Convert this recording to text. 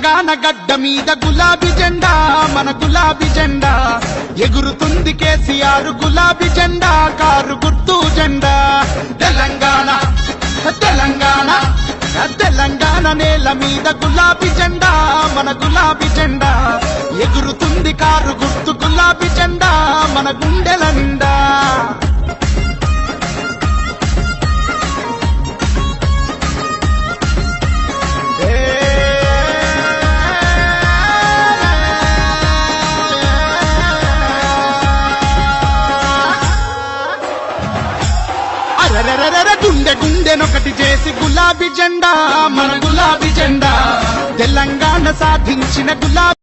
తెలంగాణ గడ్డ మీద గులాబీ జెండా మన గులాబీ జెండా ఎగురుతుంది కేసీఆర్ గులాబీ జెండా కారు గుర్తు జెండా తెలంగాణ తెలంగాణ తెలంగాణ నేల మీద గులాబీ జెండా మన గులాబీ జెండా ఎగురుతుంది కారు గుర్తు గులాబీ జెండా మన గుండెల నిండా గుండె గుండెనొకటి చేసి గులాబీ జెండా మన గులాబీ జెండా తెలంగాణ సాధించిన గులాబీ